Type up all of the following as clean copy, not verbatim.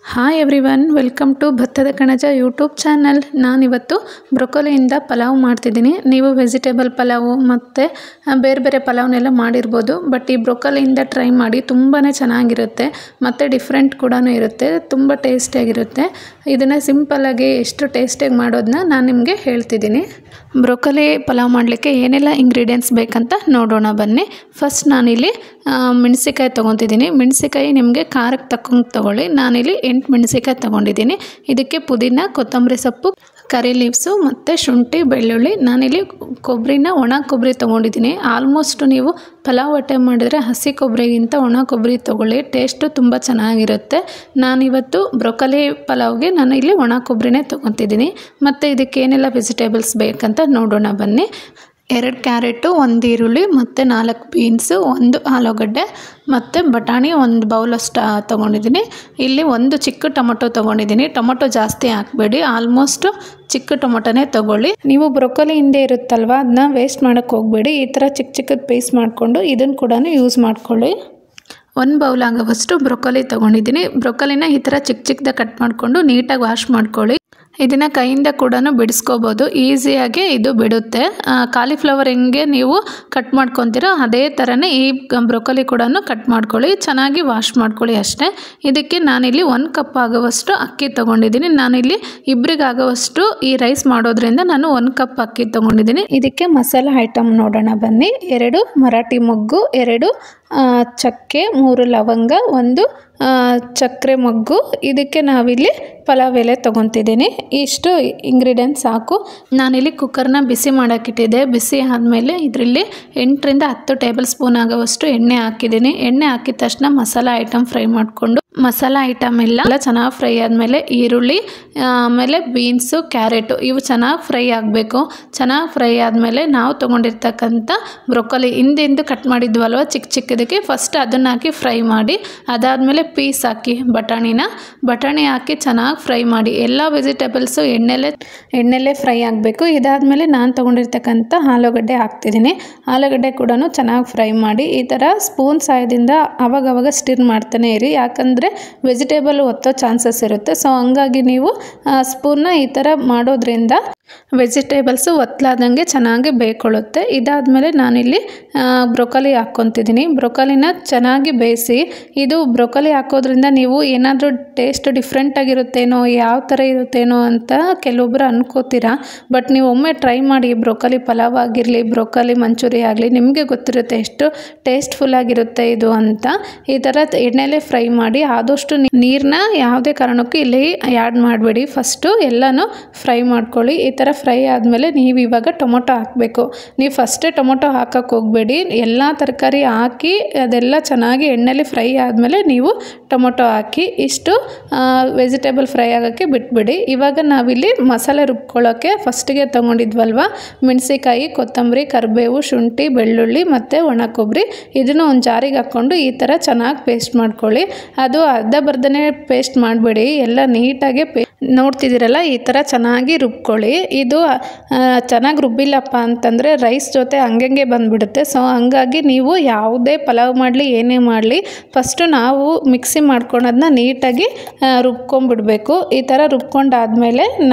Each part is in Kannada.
ಹಾಯ್ ಎವ್ರಿವನ್, ವೆಲ್ಕಮ್ ಟು ಭತ್ತದ ಕಣಜ ಯೂಟ್ಯೂಬ್ ಚಾನಲ್. ನಾನಿವತ್ತು ಬ್ರೊಕೊಲಿಯಿಂದ ಪಲಾವ್ ಮಾಡ್ತಿದ್ದೀನಿ. ನೀವು ವೆಜಿಟೇಬಲ್ ಪಲಾವು ಮತ್ತು ಬೇರೆ ಬೇರೆ ಪಲಾವ್ನೆಲ್ಲ ಮಾಡಿರ್ಬೋದು, ಬಟ್ ಈ ಬ್ರೊಕೊಲಿಯಿಂದ ಟ್ರೈ ಮಾಡಿ ತುಂಬಾ ಚೆನ್ನಾಗಿರುತ್ತೆ ಮತ್ತು ಡಿಫ್ರೆಂಟ್ ಕೂಡ ಇರುತ್ತೆ, ತುಂಬ ಟೇಸ್ಟಿಯಾಗಿರುತ್ತೆ. ಇದನ್ನು ಸಿಂಪಲ್ಲಾಗಿ ಎಷ್ಟು ಟೇಸ್ಟಿಯಾಗಿ ಮಾಡೋದನ್ನ ನಾನು ನಿಮಗೆ ಹೇಳ್ತಿದ್ದೀನಿ. ಬ್ರೊಕೊಲಿ ಪಲಾವ್ ಮಾಡಲಿಕ್ಕೆ ಏನೆಲ್ಲ ಇಂಗ್ರೀಡಿಯೆಂಟ್ಸ್ ಬೇಕಂತ ನೋಡೋಣ ಬನ್ನಿ. ಫಸ್ಟ್ ನಾನಿಲ್ಲಿ ಮೆಣಸಿಕಾಯಿ ತೊಗೊತಿದ್ದೀನಿ. ಮೆಣಸಿಕಾಯಿ ನಿಮಗೆ ಖಾರಕ್ಕೆ ತಕ್ಕಂಗೆ ತೊಗೊಳ್ಳಿ. ನಾನಿಲ್ಲಿ 8 ಮೆಣಸಿಕಾಯಿ ತೊಗೊಂಡಿದ್ದೀನಿ. ಇದಕ್ಕೆ ಪುದೀನ, ಕೊತ್ತಂಬರಿ ಸೊಪ್ಪು, ಕರಿ ಲೀವ್ಸು ಮತ್ತು ಶುಂಠಿ, ಬೆಳ್ಳುಳ್ಳಿ. ನಾನಿಲ್ಲಿ ಒಣ ಕೊಬ್ಬರಿ ತೊಗೊಂಡಿದ್ದೀನಿ. ಆಲ್ಮೋಸ್ಟ್ ನೀವು ಪಲಾವ್ ಐಟಮ್ ಮಾಡಿದರೆ ಹಸಿ ಕೊಬ್ಬರಿಗಿಂತ ಒಣ ಕೊಬ್ಬರಿ ತೊಗೊಳ್ಳಿ, ಟೇಸ್ಟು ತುಂಬ ಚೆನ್ನಾಗಿರುತ್ತೆ. ನಾನಿವತ್ತು ಬ್ರೊಕೊಲಿ ಪಲಾವ್ಗೆ ನಾನು ಇಲ್ಲಿ ಒಣ ಕೊಬ್ಬರಿನೇ ತೊಗೊತಿದ್ದೀನಿ. ಮತ್ತು ಇದಕ್ಕೆ ಏನೆಲ್ಲ ವೆಜಿಟೇಬಲ್ಸ್ ಬೇಕಂತ ನೋಡೋಣ ಬನ್ನಿ. 2 ಕ್ಯಾರೆಟು, 1 ಈರುಳ್ಳಿ ಮತ್ತು 4 ಬೀನ್ಸು, 1 ಆಲೂಗಡ್ಡೆ ಮತ್ತು ಬಟಾಣಿ 1 ಬೌಲಷ್ಟು ತೊಗೊಂಡಿದ್ದೀನಿ. ಇಲ್ಲಿ 1 ಚಿಕ್ಕ ಟೊಮೊಟೊ ತೊಗೊಂಡಿದ್ದೀನಿ. ಟೊಮೊಟೊ ಜಾಸ್ತಿ ಹಾಕಬೇಡಿ, ಆಲ್ಮೋಸ್ಟು ಚಿಕ್ಕ ಟೊಮೊಟೊನೇ ತೊಗೊಳ್ಳಿ. ನೀವು ಬ್ರೊಕೊಲಿ ಹಿಂದೆ ಇರುತ್ತಲ್ವ, ಅದನ್ನ ವೇಸ್ಟ್ ಮಾಡೋಕ್ಕೆ ಹೋಗಬೇಡಿ. ಈ ಥರ ಚಿಕ್ಕ ಚಿಕ್ಕದು ಪೀಸ್ ಮಾಡಿಕೊಂಡು ಇದನ್ನು ಕೂಡ ಯೂಸ್ ಮಾಡ್ಕೊಳ್ಳಿ. 1 ಬೌಲ್ ಆಗೋವಷ್ಟು ಬ್ರೊಕೊಲಿ ತೊಗೊಂಡಿದ್ದೀನಿ. ಬ್ರೊಕೊಲಿನ ಈ ಥರ ಚಿಕ್ಕ ಚಿಕ್ಕದಾಗಿ ಕಟ್ ಮಾಡಿಕೊಂಡು ನೀಟಾಗಿ ವಾಶ್ ಮಾಡ್ಕೊಳ್ಳಿ. ಇದನ್ನು ಕೈಯಿಂದ ಕೂಡ ಬಿಡಿಸ್ಕೋಬೋದು, ಈಸಿಯಾಗಿ ಇದು ಬಿಡುತ್ತೆ. ಕಾಲಿಫ್ಲವರ್ ಹೆಂಗೆ ನೀವು ಕಟ್ ಮಾಡ್ಕೊತೀರೋ ಅದೇ ಥರನೇ ಈ ಬ್ರೊಕೊಲಿ ಕೂಡ ಕಟ್ ಮಾಡ್ಕೊಳ್ಳಿ, ಚೆನ್ನಾಗಿ ವಾಶ್ ಮಾಡ್ಕೊಳ್ಳಿ ಅಷ್ಟೇ. ಇದಕ್ಕೆ ನಾನಿಲ್ಲಿ 1 ಕಪ್ ಆಗುವಷ್ಟು ಅಕ್ಕಿ ತೊಗೊಂಡಿದ್ದೀನಿ. ನಾನಿಲ್ಲಿ ಇಬ್ಬರಿಗಾಗುವಷ್ಟು ಈ ರೈಸ್ ಮಾಡೋದ್ರಿಂದ ನಾನು 1 ಕಪ್ ಅಕ್ಕಿ ತೊಗೊಂಡಿದ್ದೀನಿ. ಇದಕ್ಕೆ ಮಸಾಲೆ ಐಟಮ್ ನೋಡೋಣ ಬನ್ನಿ. 2 ಮರಾಠಿ ಮೊಗ್ಗು, 2 ಚಕ್ಕೆ, 3 ಲವಂಗ, 1 ಚಕ್ಕೆ ಮೊಗ್ಗು. ಇದಕ್ಕೆ ನಾವಿಲ್ಲಿ ಪಲಾವ್ ಎಲೆ ತೊಗೊತಿದ್ದೀನಿ. ಇಷ್ಟು ಇಂಗ್ರೀಡಿಯೆಂಟ್ಸ್ ಸಾಕು. ನಾನಿಲ್ಲಿ ಕುಕ್ಕರ್ನ ಬಿಸಿ ಮಾಡೋಕ್ಕಿಟ್ಟಿದ್ದೆ. ಬಿಸಿ ಆದಮೇಲೆ ಇದರಲ್ಲಿ 8 ರಿಂದ 10 ಟೇಬಲ್ ಸ್ಪೂನ್ ಆಗೋವಷ್ಟು ಎಣ್ಣೆ ಹಾಕಿದ್ದೀನಿ. ಎಣ್ಣೆ ಹಾಕಿದ ತಕ್ಷಣ ಮಸಾಲ ಐಟಮ್ ಫ್ರೈ ಮಾಡಿಕೊಂಡು, ಮಸಾಲ ಐಟಮ್ ಎಲ್ಲ ಚೆನ್ನಾಗಿ ಫ್ರೈ ಆದಮೇಲೆ ಈರುಳ್ಳಿ, ಆಮೇಲೆ ಬೀನ್ಸು, ಕ್ಯಾರೆಟು ಇವು ಚೆನ್ನಾಗಿ ಫ್ರೈ ಆಗಬೇಕು. ಚೆನ್ನಾಗಿ ಫ್ರೈ ಆದಮೇಲೆ ನಾವು ತೊಗೊಂಡಿರ್ತಕ್ಕಂಥ ಬ್ರೊಕೊಲಿ ಹಿಂದೆ ಕಟ್ ಮಾಡಿದ್ವಲ್ವ ಚಿಕ್ಕ ಚಿಕ್ಕದಕ್ಕೆ, ಫಸ್ಟ್ ಅದನ್ನು ಹಾಕಿ ಫ್ರೈ ಮಾಡಿ. ಅದಾದಮೇಲೆ ಪೀಸ್ ಹಾಕಿ ಬಟಾಣಿ ಹಾಕಿ ಚೆನ್ನಾಗಿ ಫ್ರೈ ಮಾಡಿ. ಎಲ್ಲ ವೆಜಿಟೇಬಲ್ಸು ಎಣ್ಣೆಲ್ಲೇ ಫ್ರೈ ಆಗಬೇಕು. ಇದಾದಮೇಲೆ ನಾನು ತೊಗೊಂಡಿರ್ತಕ್ಕಂಥ ಆಲೂಗಡ್ಡೆ ಹಾಕ್ತಿದ್ದೀನಿ. ಆಲೂಗಡ್ಡೆ ಕೂಡ ಚೆನ್ನಾಗಿ ಫ್ರೈ ಮಾಡಿ. ಈ ಥರ ಸ್ಪೂನ್ ಸಹಾಯದಿಂದ ಅವಾಗವಾಗ ಸ್ಟಿರ್ ಮಾಡ್ತಾನೆ ಇರಿ, ಯಾಕಂದರೆ ವೆಜಿಟೇಬಲ್ ಒತ್ತೋ ಚಾನ್ಸಸ್ ಇರುತ್ತೆ. ಸೊ ಹಂಗಾಗಿ ನೀವು ಸ್ಪೂನ್ನ ಈ ಥರ ಮಾಡೋದ್ರಿಂದ ವೆಜಿಟೇಬಲ್ಸು ಒತ್ತಲಾದಂಗೆ ಚೆನ್ನಾಗಿ ಬೇಯ್ಕೊಳ್ಳುತ್ತೆ. ಇದಾದಮೇಲೆ ನಾನಿಲ್ಲಿ ಬ್ರೊಕೊಲಿ ಹಾಕ್ಕೊತಿದ್ದೀನಿ. ಬ್ರೊಕೊಲಿನ ಚೆನ್ನಾಗಿ ಬೇಯಿಸಿ. ಇದು ಬ್ರೊಕೊಲಿ ಹಾಕೋದ್ರಿಂದ ನೀವು ಏನಾದರೂ ಟೇಸ್ಟ್ ಡಿಫ್ರೆಂಟಾಗಿರುತ್ತೇನೋ, ಯಾವ ಥರ ಇರುತ್ತೇನೋ ಅಂತ ಕೆಲವೊಬ್ಬರು ಅನ್ಕೋತೀರಾ. ಬಟ್ ನೀವು ಒಮ್ಮೆ ಟ್ರೈ ಮಾಡಿ. ಬ್ರೊಕೊಲಿ ಪಲಾವ್ ಆಗಿರಲಿ, ಬ್ರೊಕೊಲಿ ಮಂಚೂರಿ ಆಗಲಿ, ನಿಮಗೆ ಗೊತ್ತಿರುತ್ತೆ ಎಷ್ಟು ಟೇಸ್ಟ್ಫುಲ್ಲಾಗಿರುತ್ತೆ ಇದು ಅಂತ. ಈ ಥರ ಎಣ್ಣೆಲೇ ಫ್ರೈ ಮಾಡಿ. ಆದಷ್ಟು ನೀರನ್ನ ಯಾವುದೇ ಕಾರಣಕ್ಕೂ ಇಲ್ಲಿ ಆ್ಯಡ್ ಮಾಡಬೇಡಿ. ಫಸ್ಟು ಎಲ್ಲನೂ ಫ್ರೈ ಮಾಡ್ಕೊಳ್ಳಿ. ಈ ಥರ ಫ್ರೈ ಆದಮೇಲೆ ನೀವು ಇವಾಗ ಟೊಮೊಟೊ ಹಾಕಬೇಕು. ನೀವು ಫಸ್ಟೇ ಟೊಮೊಟೊ ಹಾಕಕ್ಕೆ ಹೋಗಬೇಡಿ. ಎಲ್ಲ ತರಕಾರಿ ಹಾಕಿ ಅದೆಲ್ಲ ಚೆನ್ನಾಗಿ ಎಣ್ಣೆಲಿ ಫ್ರೈ ಆದಮೇಲೆ ನೀವು ಟೊಮೊಟೊ ಹಾಕಿ ಇಷ್ಟು ವೆಜಿಟೇಬಲ್ ಫ್ರೈ ಆಗೋಕ್ಕೆ ಬಿಟ್ಬಿಡಿ. ಇವಾಗ ನಾವಿಲ್ಲಿ ಮಸಾಲೆ ರುಬ್ಕೊಳ್ಳೋಕ್ಕೆ ಫಸ್ಟಿಗೆ ತೊಗೊಂಡಿದ್ವಲ್ವ, ಮೆಣಸಿಕಾಯಿ, ಕೊತ್ತಂಬರಿ, ಕರಿಬೇವು, ಶುಂಠಿ, ಬೆಳ್ಳುಳ್ಳಿ ಮತ್ತು ಒಣ ಕೊಬ್ಬರಿ, ಇದನ್ನು ಒಂದು ಜಾರಿಗೆ ಹಾಕ್ಕೊಂಡು ಈ ಥರ ಚೆನ್ನಾಗಿ ಪೇಸ್ಟ್ ಮಾಡ್ಕೊಳ್ಳಿ. ಅದು ಅರ್ಧಬರ್ಧನೇ ಪೇಸ್ಟ್ ಮಾಡಬೇಡಿ, ಎಲ್ಲ ನೀಟಾಗಿ ನೋಡ್ತಿದ್ದೀರಲ್ಲ ಈ ಥರ ಚೆನ್ನಾಗಿ ರುಬ್ಕೊಳ್ಳಿ. ಇದು ಚೆನ್ನಾಗಿ ರುಬ್ಬಿಲ್ಲಪ್ಪ ಅಂತಂದರೆ ರೈಸ್ ಜೊತೆ ಹಂಗಂಗೆ ಬಂದುಬಿಡುತ್ತೆ. ಸೊ ಹಂಗಾಗಿ ನೀವು ಯಾವುದೇ ಪಲಾವ್ ಮಾಡಲಿ, ಏನೇ ಮಾಡಲಿ, ಫಸ್ಟು ನಾವು ಮಿಕ್ಸಿ ಮಾಡ್ಕೊಳೋದನ್ನ ನೀಟಾಗಿ ರುಬ್ಕೊಂಡ್ಬಿಡ್ಬೇಕು. ಈ ಥರ ರುಬ್ಕೊಂಡಾದಮೇಲೆ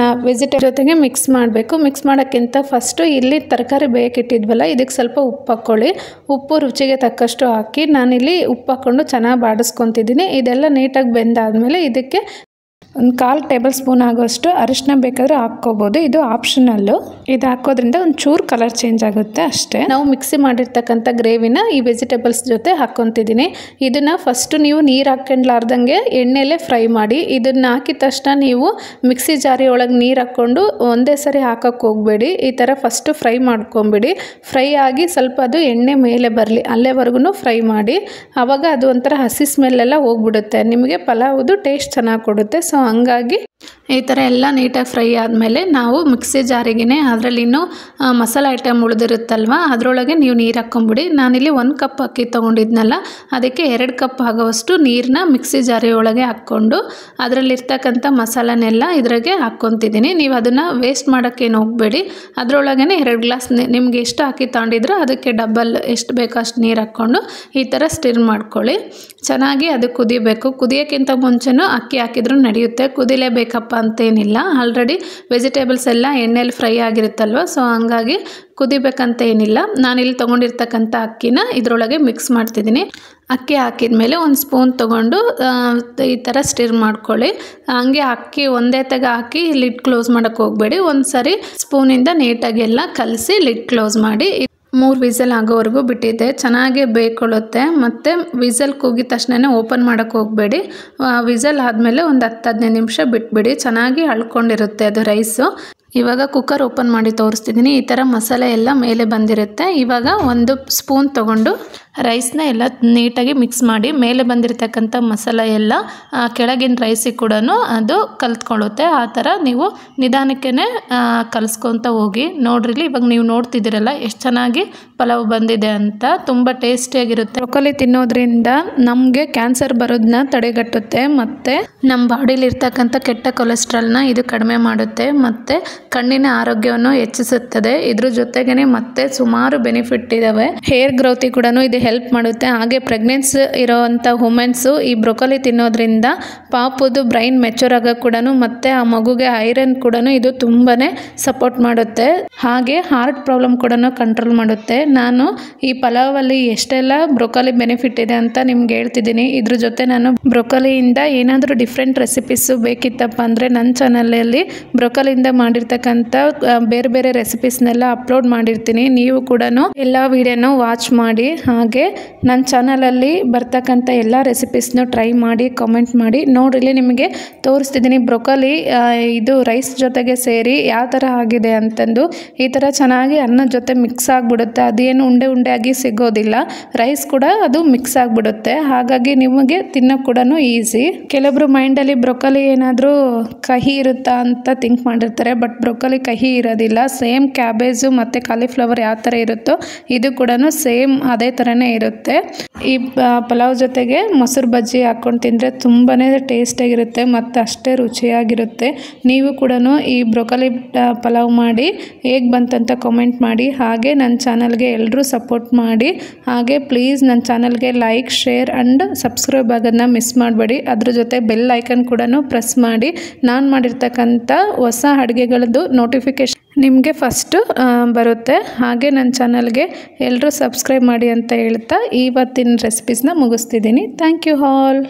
ವೆಜಿಟೇಬಲ್ ಜೊತೆಗೆ ಮಿಕ್ಸ್ ಮಾಡಬೇಕು. ಮಿಕ್ಸ್ ಮಾಡೋಕ್ಕಿಂತ ಫಸ್ಟು ಇಲ್ಲಿ ತರಕಾರಿ ಬೇಯಕ್ಕಿಟ್ಟಿದ್ವಲ್ಲ, ಇದಕ್ಕೆ ಸ್ವಲ್ಪ ಉಪ್ಪು ಹಾಕ್ಕೊಳ್ಳಿ. ಉಪ್ಪು ರುಚಿಗೆ ತಕ್ಕಷ್ಟು ಹಾಕಿ ನಾನಿಲ್ಲಿ ಉಪ್ಪು ಹಾಕ್ಕೊಂಡು ಚೆನ್ನಾಗಿ ಬಾಡಿಸ್ಕೊತಿದ್ದೀನಿ. ಇದೆಲ್ಲ ನೀಟಾಗಿ ಬೆಂದಾದಮೇಲೆ ಇದಕ್ಕೆ 1/4 ಟೇಬಲ್ ಸ್ಪೂನ್ ಆಗೋಷ್ಟು ಅರಿಶಿನ ಬೇಕಾದರೆ ಹಾಕ್ಕೋಬೋದು, ಇದು ಆಪ್ಷನಲ್ಲು. ಇದು ಹಾಕೋದ್ರಿಂದ ಒಂಚೂರು ಕಲರ್ ಚೇಂಜ್ ಆಗುತ್ತೆ ಅಷ್ಟೇ. ನಾವು ಮಿಕ್ಸಿ ಮಾಡಿರ್ತಕ್ಕಂಥ ಗ್ರೇವಿನ ಈ ವೆಜಿಟೇಬಲ್ಸ್ ಜೊತೆ ಹಾಕ್ಕೊತಿದ್ದೀನಿ. ಇದನ್ನು ಫಸ್ಟು ನೀವು ನೀರು ಹಾಕ್ಕೊಂಡ್ಲಾರ್ದಂಗೆ ಎಣ್ಣೆಲೇ ಫ್ರೈ ಮಾಡಿ. ಇದನ್ನು ಹಾಕಿದ ತಕ್ಷಣ ನೀವು ಮಿಕ್ಸಿ ಜಾರಿ ಒಳಗೆ ನೀರು ಹಾಕ್ಕೊಂಡು ಒಂದೇ ಸರಿ ಹಾಕೋಕ್ಕೆ ಹೋಗಬೇಡಿ. ಈ ಥರ ಫಸ್ಟು ಫ್ರೈ ಮಾಡ್ಕೊಂಬಿಡಿ. ಫ್ರೈ ಆಗಿ ಸ್ವಲ್ಪ ಅದು ಎಣ್ಣೆ ಮೇಲೆ ಬರಲಿ, ಅಲ್ಲೇವರೆಗೂ ಫ್ರೈ ಮಾಡಿ. ಆವಾಗ ಅದು ಒಂಥರ ಹಸಿ ಸ್ಮೆಲ್ಲೆಲ್ಲ ಹೋಗ್ಬಿಡುತ್ತೆ, ನಿಮಗೆ ಪಲಾವ್ದು ಟೇಸ್ಟ್ ಚೆನ್ನಾಗಿ ಕೊಡುತ್ತೆ. ಸೊ ಹಂಗಾಗಿ ಈ ಥರ ಎಲ್ಲ ನೀಟಾಗಿ ಫ್ರೈ ಆದಮೇಲೆ ನಾವು ಮಿಕ್ಸಿ ಜಾರಿಗೇ ಅದರಲ್ಲಿ ಇನ್ನೂ ಮಸಾಲೆ ಐಟಮ್ ಉಳಿದಿರುತ್ತಲ್ವ ಅದರೊಳಗೆ ನೀವು ನೀರು ಹಾಕ್ಕೊಂಬಿಡಿ. ನಾನಿಲ್ಲಿ 1 ಕಪ್ ಅಕ್ಕಿ ತೊಗೊಂಡಿದ್ನಲ್ಲ ಅದಕ್ಕೆ 2 ಕಪ್ ಆಗೋವಷ್ಟು ನೀರನ್ನ ಮಿಕ್ಸಿ ಜಾರಿ ಒಳಗೆ ಹಾಕ್ಕೊಂಡು ಅದರಲ್ಲಿರ್ತಕ್ಕಂಥ ಮಸಾಲನೆಲ್ಲ ಇದ್ರಾಗೆ ಹಾಕ್ಕೊತಿದ್ದೀನಿ. ನೀವು ಅದನ್ನು ವೇಸ್ಟ್ ಮಾಡೋಕ್ಕೇನು ಹೋಗಬೇಡಿ. ಅದರೊಳಗೇ 2 ಗ್ಲಾಸ್ ನಿಮ್ಗೆ ಎಷ್ಟು ಅಕ್ಕಿ ತಗೊಂಡಿದ್ರೋ ಅದಕ್ಕೆ ಡಬಲ್ ಎಷ್ಟು ಬೇಕೋ ಅಷ್ಟು ನೀರು ಹಾಕ್ಕೊಂಡು ಈ ಥರ ಸ್ಟಿರ್ ಮಾಡ್ಕೊಳ್ಳಿ. ಚೆನ್ನಾಗಿ ಅದು ಕುದಿಬೇಕು. ಕುದಿಯೋಕ್ಕಿಂತ ಮುಂಚೆನೂ ಅಕ್ಕಿ ಹಾಕಿದ್ರೂ ನಡೆಯುತ್ತೆ, ಕುದಿಲೇಬೇಕಪ್ಪ ಅಂತೇನಿಲ್ಲ. ಆಲ್ರೆಡಿ ವೆಜಿಟೇಬಲ್ಸ್ ಎಲ್ಲ ಎಣ್ಣೆಯಲ್ಲಿ ಫ್ರೈ ಆಗಿರುತ್ತಲ್ವ, ಸೊ ಹಂಗಾಗಿ ಕುದಿಬೇಕಂತ ಏನಿಲ್ಲ. ನಾನಿಲ್ಲಿ ತೊಗೊಂಡಿರ್ತಕ್ಕಂಥ ಅಕ್ಕಿನ ಇದರೊಳಗೆ ಮಿಕ್ಸ್ ಮಾಡ್ತಿದ್ದೀನಿ. ಅಕ್ಕಿ ಹಾಕಿದ ಮೇಲೆ 1 ಸ್ಪೂನ್ ತೊಗೊಂಡು ಈ ಥರ ಸ್ಟಿರ್ ಮಾಡ್ಕೊಳ್ಳಿ. ಹಂಗೆ ಅಕ್ಕಿ ಒಂದೇ ತಗ ಹಾಕಿ ಲಿಡ್ ಕ್ಲೋಸ್ ಮಾಡೋಕ್ಕೆ ಹೋಗಬೇಡಿ. ಒಂದು ಸರಿ ಸ್ಪೂನಿಂದ ನೀಟಾಗಿ ಎಲ್ಲ ಕಲಸಿ ಲಿಡ್ ಕ್ಲೋಸ್ ಮಾಡಿ 3 ವಿಸಲ್ ಆಗೋವರೆಗೂ ಬಿಟ್ಟಿದ್ದೆ. ಚೆನ್ನಾಗಿ ಬೇಯ್ಕೊಳ್ಳುತ್ತೆ. ಮತ್ತು ವಿಸಲ್ ಕೂಗಿದ ತಕ್ಷಣ ಓಪನ್ ಮಾಡೋಕ್ಕೆ ಹೋಗಬೇಡಿ. ವಿಸಲ್ ಆದಮೇಲೆ ಒಂದು 10-15 ನಿಮಿಷ ಬಿಟ್ಬಿಡಿ. ಚೆನ್ನಾಗಿ ಅಳ್ಕೊಂಡಿರುತ್ತೆ ಅದು ರೈಸು. ಇವಾಗ ಕುಕ್ಕರ್ ಓಪನ್ ಮಾಡಿ ತೋರಿಸ್ತಿದ್ದೀನಿ. ಈ ಥರ ಮಸಾಲೆ ಎಲ್ಲ ಮೇಲೆ ಬಂದಿರುತ್ತೆ. ಇವಾಗ 1 ಸ್ಪೂನ್ ತೊಗೊಂಡು ರೈಸ್ನ ಎಲ್ಲ ನೀಟಾಗಿ ಮಿಕ್ಸ್ ಮಾಡಿ ಮೇಲೆ ಬಂದಿರತಕ್ಕಂಥ ಮಸಾಲೆ ಎಲ್ಲ ಕೆಳಗಿನ ರೈಸಿಗೆ ಕೂಡ ಅದು ಕಲ್ತ್ಕೊಳ್ಳುತ್ತೆ. ಆ ಥರ ನೀವು ನಿಧಾನಕ್ಕೆ ಕಲಿಸ್ಕೊತ ಹೋಗಿ. ನೋಡ್ರಿ ಇವಾಗ ನೀವು ನೋಡ್ತಿದ್ದೀರಲ್ಲ ಎಷ್ಟು ಚೆನ್ನಾಗಿ ಪಲಾವ್ ಬಂದಿದೆ ಅಂತ. ತುಂಬ ಟೇಸ್ಟಿಯಾಗಿರುತ್ತೆ. ಬ್ರೊಕೊಲಿ ತಿನ್ನೋದ್ರಿಂದ ನಮಗೆ ಕ್ಯಾನ್ಸರ್ ಬರೋದನ್ನ ತಡೆಗಟ್ಟುತ್ತೆ. ಮತ್ತು ನಮ್ಮ ಬಾಡಿಲಿರ್ತಕ್ಕಂಥ ಕೆಟ್ಟ ಕೊಲೆಸ್ಟ್ರಾಲ್ನ ಇದು ಕಡಿಮೆ ಮಾಡುತ್ತೆ. ಮತ್ತು ಕಣ್ಣಿನ ಆರೋಗ್ಯವನ್ನು ಹೆಚ್ಚಿಸುತ್ತದೆ. ಇದ್ರ ಜೊತೆಗೇ ಮತ್ತೆ ಸುಮಾರು ಬೆನಿಫಿಟ್ ಇದ್ದಾವೆ. ಹೇರ್ ಗ್ರೋತಿಗೆ ಕೂಡ ಇದು ಹೆಲ್ಪ್ ಮಾಡುತ್ತೆ. ಹಾಗೆ ಪ್ರೆಗ್ನೆನ್ಸ್ ಇರೋವಂಥ ವುಮೆನ್ಸು ಈ ಬ್ರೊಕೊಲಿ ತಿನ್ನೋದ್ರಿಂದ ಪಾಪುದು ಬ್ರೈನ್ ಮೆಚೂರ್ ಆಗೋಕ್ಕೆ ಕೂಡ ಮತ್ತು ಆ ಮಗುಗೆ ಐರನ್ ಕೂಡ ಇದು ತುಂಬಾ ಸಪೋರ್ಟ್ ಮಾಡುತ್ತೆ. ಹಾಗೆ ಹಾರ್ಟ್ ಪ್ರಾಬ್ಲಮ್ ಕೂಡ ಕಂಟ್ರೋಲ್ ಮಾಡುತ್ತೆ. ನಾನು ಈ ಪಲಾವಲ್ಲಿ ಎಷ್ಟೆಲ್ಲ ಬ್ರೊಕೊಲಿ ಬೆನಿಫಿಟ್ ಇದೆ ಅಂತ ನಿಮ್ಗೆ ಹೇಳ್ತಿದ್ದೀನಿ. ಇದ್ರ ಜೊತೆ ನಾನು ಬ್ರೊಕೊಲಿಯಿಂದ ಏನಾದರೂ ಡಿಫ್ರೆಂಟ್ ರೆಸಿಪೀಸು ಬೇಕಿತ್ತಪ್ಪ ಅಂದರೆ ನನ್ನ ಚಾನಲಲ್ಲಿ ಬ್ರೊಕೊಲಿಯಿಂದ ಮಾಡಿರ್ತಕ್ಕಂಥ ಬೇರೆ ಬೇರೆ ರೆಸಿಪೀಸ್ನೆಲ್ಲ ಅಪ್ಲೋಡ್ ಮಾಡಿರ್ತೀನಿ. ನೀವು ಕೂಡ ಎಲ್ಲ ವಿಡಿಯೋನೂ ವಾಚ್ ಮಾಡಿ. ಹಾಗೆ ನನ್ನ ಚಾನಲಲ್ಲಿ ಬರ್ತಕ್ಕಂಥ ಎಲ್ಲ ರೆಸಿಪೀಸ್ನೂ ಟ್ರೈ ಮಾಡಿ ಕಮೆಂಟ್ ಮಾಡಿ. ನೋಡ್ರಿ ನಿಮಗೆ ತೋರಿಸ್ತಿದ್ದೀನಿ ಬ್ರೊಕೊಲಿ ಇದು ರೈಸ್ ಜೊತೆಗೆ ಸೇರಿ ಯಾವ ಥರ ಆಗಿದೆ ಅಂತಂದು. ಈ ಥರ ಚೆನ್ನಾಗಿ ಅನ್ನದ ಜೊತೆ ಮಿಕ್ಸ್ ಆಗಿಬಿಡುತ್ತೆ. ಅದೇನು ಉಂಡೆ ಆಗಿ ಸಿಗೋದಿಲ್ಲ. ರೈಸ್ ಕೂಡ ಅದು ಮಿಕ್ಸ್ ಆಗಿಬಿಡುತ್ತೆ. ಹಾಗಾಗಿ ನಿಮಗೆ ತಿನ್ನೋಕೆ ಕೂಡ ಈಸಿ. ಕೆಲವೊಬ್ರು ಮೈಂಡಲ್ಲಿ ಬ್ರೊಕೊಲಿ ಏನಾದರೂ ಕಹಿ ಇರುತ್ತಾ ಅಂತ ಥಿಂಕ್ ಮಾಡಿರ್ತಾರೆ. ಬಟ್ ಬ್ರೊಕೊಲಿ ಕಹಿ ಇರೋದಿಲ್ಲ. ಸೇಮ್ ಕ್ಯಾಬೇಜು ಮತ್ತು ಕಾಲಿಫ್ಲವರ್ ಯಾವ ಥರ ಇರುತ್ತೋ ಇದು ಕೂಡ ಸೇಮ್ ಅದೇ ಥರನೇ ಇರುತ್ತೆ. ಈ ಪಲಾವ್ ಜೊತೆಗೆ ಮೊಸರು ಬಜ್ಜಿ ಹಾಕ್ಕೊಂಡು ತಿಂದರೆ ತುಂಬಾ ಟೇಸ್ಟಿಯಾಗಿರುತ್ತೆ ಮತ್ತು ಅಷ್ಟೇ ರುಚಿಯಾಗಿರುತ್ತೆ. ನೀವು ಕೂಡ ಈ ಬ್ರೊಕೊಲಿ ಪಲಾವ್ ಮಾಡಿ ಹೇಗೆ ಬಂತಂತ ಕಮೆಂಟ್ ಮಾಡಿ. ಹಾಗೆ ನನ್ನ ಚಾನಲ್ಗೆ ಎಲ್ಲರೂ ಸಪೋರ್ಟ್ ಮಾಡಿ. ಹಾಗೆ ಪ್ಲೀಸ್ ನನ್ನ ಚಾನಲ್ಗೆ ಲೈಕ್, ಶೇರ್ ಆ್ಯಂಡ್ ಸಬ್ಸ್ಕ್ರೈಬ್ ಆಗೋದನ್ನ ಮಿಸ್ ಮಾಡಬೇಡಿ. ಅದ್ರ ಜೊತೆ ಬೆಲ್ ಐಕನ್ ಕೂಡ ಪ್ರೆಸ್ ಮಾಡಿ. ನಾನು ಮಾಡಿರ್ತಕ್ಕಂಥ ಹೊಸ ಅಡುಗೆಗಳದ್ದು ನೋಟಿಫಿಕೇಶನ್ ನಿಮಗೆ ಫಸ್ಟು ಬರುತ್ತೆ. ಹಾಗೆ ನನ್ನ ಚಾನಲ್ಗೆ ಎಲ್ಲರೂ ಸಬ್ಸ್ಕ್ರೈಬ್ ಮಾಡಿ ಅಂತ ಹೇಳ್ತಾ ಇವತ್ತಿನ ರೆಸಿಪೀಸ್ನ ಮುಗಿಸ್ತಿದ್ದೀನಿ. Thank you all.